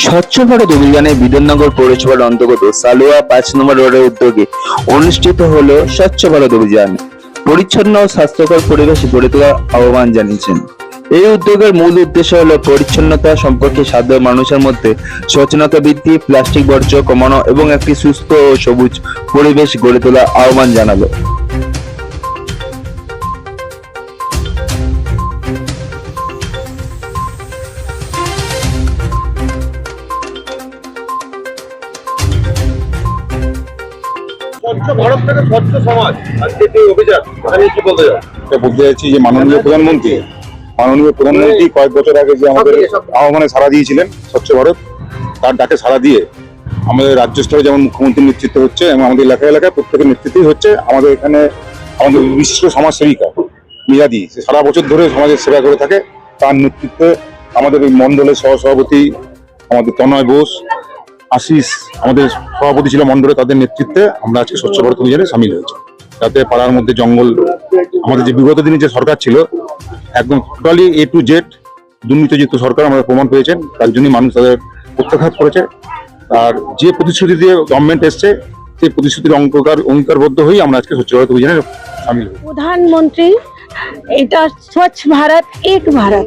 স্বচ্ছ ভারত অভিযানে বিধাননগর পৌরসভার অন্তর্গত সালুয়া ৫ নম্বর রোডের উদ্যোগে অনুষ্ঠিত হলো স্বচ্ছ ভারত অভিযান। পরিচ্ছন্ন ও স্বাস্থ্যকর পরিবেশ গড়ে তোলার আহ্বান জানিয়েছেন। এই উদ্যোগের মূল উদ্দেশ্য হলো পরিচ্ছন্নতা সম্পর্কে সাধারণ মানুষের মধ্যে সচেতনতা বৃদ্ধি, প্লাস্টিক বর্জ্য কমানো এবং একটি সুস্থ ও সবুজ পরিবেশ গড়ে তোলার আহ্বান জানালো। স্বচ্ছ ভারত থেকে স্বচ্ছ সমাজ আজকে যে অভিযান আমি কি বলতে চাই? বলতে চাইছি যে মাননীয় প্রধানমন্ত্রী কয়েক বছর আগে যে আমাদের আহ্বানে সাড়া দিয়েছিলেন স্বচ্ছ ভারত, তার ডাকে সাড়া দিয়ে আমাদের রাজ্য স্তরে যেমন মুখ্যমন্ত্রীর নেতৃত্ব হচ্ছে এবং আমাদের এলাকায় এলাকায় প্রত্যেকের নেতৃত্বই হচ্ছে। আমাদের এখানে আমাদের বিশিষ্ট সমাজসেবিকা মিরাদি সে সারা বছর ধরে সমাজের সেবা করে থাকে। তার নেতৃত্বে আমাদের এই মন্ডলের সহসভাপতি আমাদের তনয় বোস, আশিস আমাদের সভাপতি ছিল মন্ডলে, তাদের নেতৃত্বে আমরা আজকে স্বচ্ছ ভারত অভিযানে সামিল হয়েছি। যাতে পাড়ার মধ্যে জঙ্গল, আমাদের যে বিগত দিনে যে সরকার ছিল একদম টোটালি A to Z দুর্নীতিযুক্ত সরকার আমাদের প্রমাণ পেয়েছেন, তার জন্যই মানুষ তাদের প্রত্যাঘাত করেছে। আর যে প্রতিশ্রুতি দিয়ে গভর্নমেন্ট এসছে সেই প্রতিশ্রুতির অঙ্গীকারবদ্ধ হয়েই আমরা আজকে স্বচ্ছ ভারত অভিযানে সামিল হই। প্রধানমন্ত্রী এটা স্বচ্ছ ভারত এক ভারত,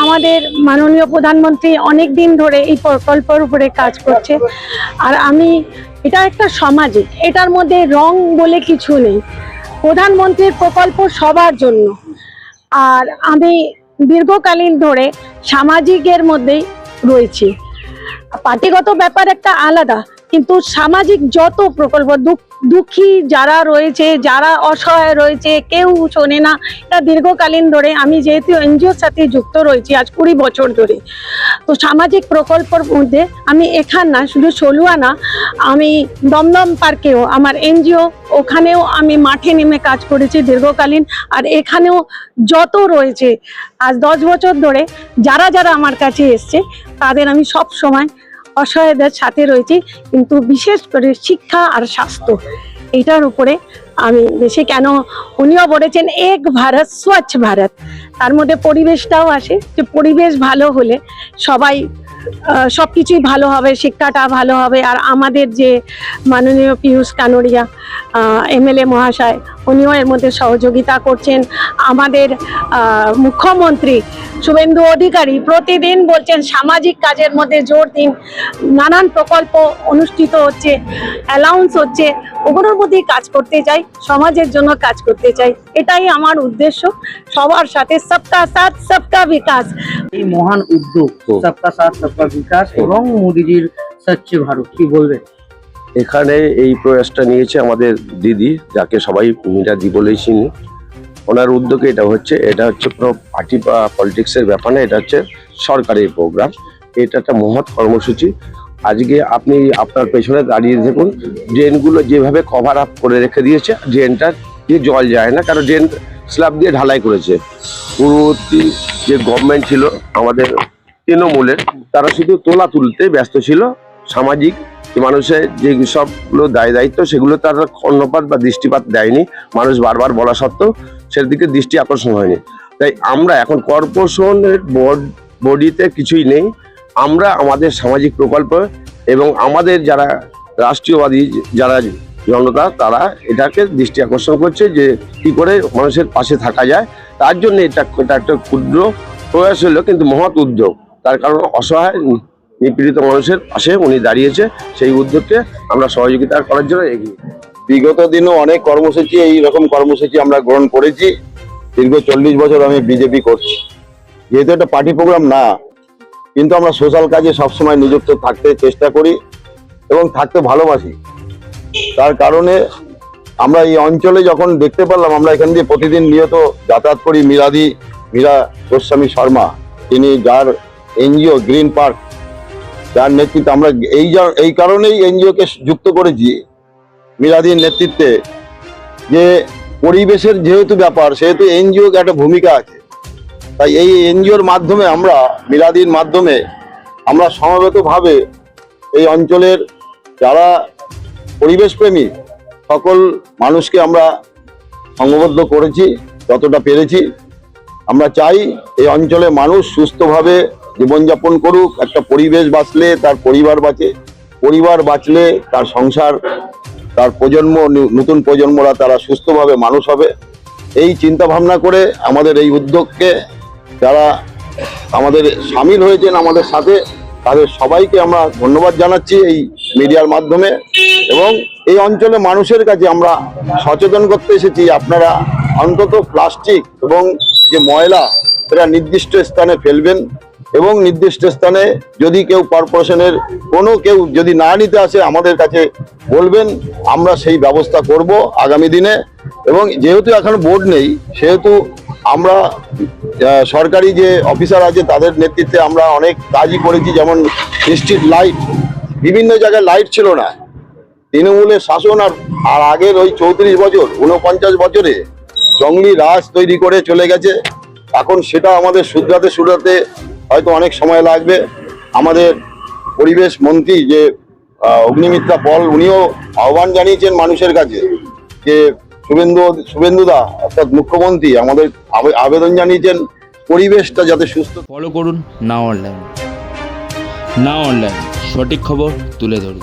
আমাদের মাননীয় প্রধানমন্ত্রী অনেক দিন ধরে এই প্রকল্পের উপরে কাজ করছে। আর আমি এটা একটা সামাজিক, এটার মধ্যে রং বলে কিছু নেই। প্রধানমন্ত্রীর প্রকল্প সবার জন্য। আর আমি দীর্ঘকালীন ধরে সামাজিকের মধ্যেই রয়েছি। পার্টিগত ব্যাপার একটা আলাদা, কিন্তু সামাজিক যত প্রকল্প, দুঃখী যারা রয়েছে, যারা অসহায় রয়েছে, কেউ শোনে না, এটা দীর্ঘকালীন ধরে আমি যেহেতু এনজিওর সাথে যুক্ত রয়েছি আজ 20 বছর ধরে। তো সামাজিক প্রকল্পের মধ্যে আমি এখান না, শুধু সলুয়া না, আমি দমদম পার্কেও আমার এনজিও, ওখানেও আমি মাঠে নেমে কাজ করেছি দীর্ঘকালীন। আর এখানেও যত রয়েছে আজ 10 বছর ধরে যারা যারা আমার কাছে এসছে তাদের আমি সব সময় অসহায়দের সাথে রয়েছি। কিন্তু বিশেষ করে শিক্ষা আর স্বাস্থ্য এটার উপরে আমি বেশি, কেন উনিও বলেছেন এক ভারত স্বচ্ছ ভারত, তার মধ্যে পরিবেশটাও আসে, যে পরিবেশ ভালো হলে সবাই সবকিছুই ভালো হবে, শিক্ষাটা ভালো হবে। আর আমাদের যে মাননীয় পীযূষ কানোরিয়া MLA মহাশয়, উনিও এর মধ্যে সহযোগিতা করছেন। আমাদের মুখ্যমন্ত্রী শুভেন্দু অধিকারী প্রতিদিন বলছেন সামাজিক কাজের মধ্যে জোর দিন, নানান প্রকল্প অনুষ্ঠিত হচ্ছে, অ্যালাউন্স হচ্ছে, ওগুলোর মধ্যেই কাজ করতে চাই, সমাজের জন্য কাজ করতে চাই। এটাই আমার উদ্দেশ্য, সবার সাথে সবকা সাথ সবকা বিকাশ। এই মহান উদ্যোগ সবকা সাথ সবকা বিকাশ এবং মোদিজির স্বচ্ছ ভারত, কি বলবেন? এখানে এই প্রয়াসটা নিয়েছে আমাদের দিদি, যাকে সবাই মিরাদি বলেই চিনি। ওনার উদ্যোগে এটা হচ্ছে কোনো পার্টি বা পলিটিক্সের ব্যাপার না, এটা হচ্ছে সরকারি প্রোগ্রাম। এটা একটা মহৎ কর্মসূচি। আজকে আপনি আপনার পেছনে দাঁড়িয়ে দেখুন, ড্রেনগুলো যেভাবে কভার আপ করে রেখে দিয়েছে, ড্রেনটা দিয়ে জল যায় না, কারণ ড্রেন স্ল্যাব দিয়ে ঢালাই করেছে। পূর্ববর্তী যে গভর্নমেন্ট ছিল আমাদের তৃণমূলের, তারা শুধু তোলা তুলতে ব্যস্ত ছিল। সামাজিক মানুষের যে সবগুলো দায়িত্ব সেগুলো তারা কর্ণপাত বা দৃষ্টিপাত দেয়নি। মানুষ বারবার বলা সত্ত্বেও সেদিকে দৃষ্টি আকর্ষণ হয়নি। তাই আমরা এখন কর্পোরেশনের বডিতে কিছুই নেই, আমরা আমাদের সামাজিক প্রকল্প এবং আমাদের যারা রাষ্ট্রীয়বাদী যারা জনতা, তারা এটাকে দৃষ্টি আকর্ষণ করছে যে কি করে মানুষের পাশে থাকা যায়। তার জন্য এটা একটা ক্ষুদ্র প্রয়াস হলো, কিন্তু মহৎ উদ্যোগ। তার কারণ অসহায় নিপীড়িত মানুষের পাশে উনি দাঁড়িয়েছে। সেই উদ্যোগকে আমরা সহযোগিতা করার জন্য এগিয়ে। বিগত দিনও অনেক কর্মসূচি, এইরকম কর্মসূচি আমরা গ্রহণ করেছি। দীর্ঘ 40 বছর আমি বিজেপি করছি। যেহেতু এটা পার্টি প্রোগ্রাম না, কিন্তু আমরা সোশ্যাল কাজে সবসময় নিযুক্ত থাকতে চেষ্টা করি এবং থাকতে ভালোবাসি। তার কারণে আমরা এই অঞ্চলে যখন দেখতে পারলাম, আমরা এখান দিয়ে প্রতিদিন নিয়ত যাতায়াত করি। মীরা গোস্বামী শর্মা, তিনি যার এনজিও গ্রিন পার্ক, যার নেতৃত্বে আমরা এই কারণেই এনজিওকে যুক্ত করেছি মীরাদির নেতৃত্বে, যে পরিবেশের যেহেতু ব্যাপার, সেহেতু এনজিওর একটা ভূমিকা আছে। তাই এই এনজিওর মাধ্যমে আমরা, মীরাদির মাধ্যমে আমরা সমবেতভাবে এই অঞ্চলের যারা পরিবেশ প্রেমী সকল মানুষকে আমরা সংঘবদ্ধ করেছি যতটা পেরেছি। আমরা চাই এই অঞ্চলে মানুষ সুস্থভাবে জীবনযাপন করুক। একটা পরিবেশ বাঁচলে তার পরিবার বাঁচে, পরিবার বাঁচলে তার সংসার, তার প্রজন্ম, নতুন প্রজন্মরা তারা সুস্থভাবে মানুষ হবে। এই চিন্তা ভাবনা করে আমাদের এই উদ্যোগকে যারা আমাদের সামিল হয়েছেন আমাদের সাথে, তাদের সবাইকে আমরা ধন্যবাদ জানাচ্ছি এই মিডিয়ার মাধ্যমে। এবং এই অঞ্চলে মানুষের কাছে আমরা সচেতন করতে এসেছি, আপনারা অন্তত প্লাস্টিক এবং যে ময়লা সেটা নির্দিষ্ট স্থানে ফেলবেন, এবং নির্দিষ্ট স্থানে যদি কেউ কর্পোরেশনের কেউ যদি না নিতে আসে আমাদের কাছে বলবেন, আমরা সেই ব্যবস্থা করব আগামী দিনে। এবং যেহেতু এখন বোর্ড নেই, সেহেতু আমরা সরকারি যে অফিসার আছে তাদের নেতৃত্বে আমরা অনেক কাজই করেছি। যেমন স্ট্রিট লাইট, বিভিন্ন জায়গায় লাইট ছিল না, তৃণমূলের শাসন আর আগের ওই 34 বছর 49 বছরে জঙ্গলি রাজ তৈরি করে চলে গেছে। এখন সেটা আমাদের শুধরাতে হয়তো অনেক সময় লাগবে। আমাদের পরিবেশ মন্ত্রী যে অগ্নিমিত্রা পল, উনিও আহ্বান জানিয়েছেন মানুষের কাছে যে শুভেন্দুদা অর্থাৎ মুখ্যমন্ত্রী আমাদের আবেদন জানিয়েছেন পরিবেশটা যাতে সুস্থ। ফলো করুন নাও অনলাইন, সঠিক খবর তুলে ধরি।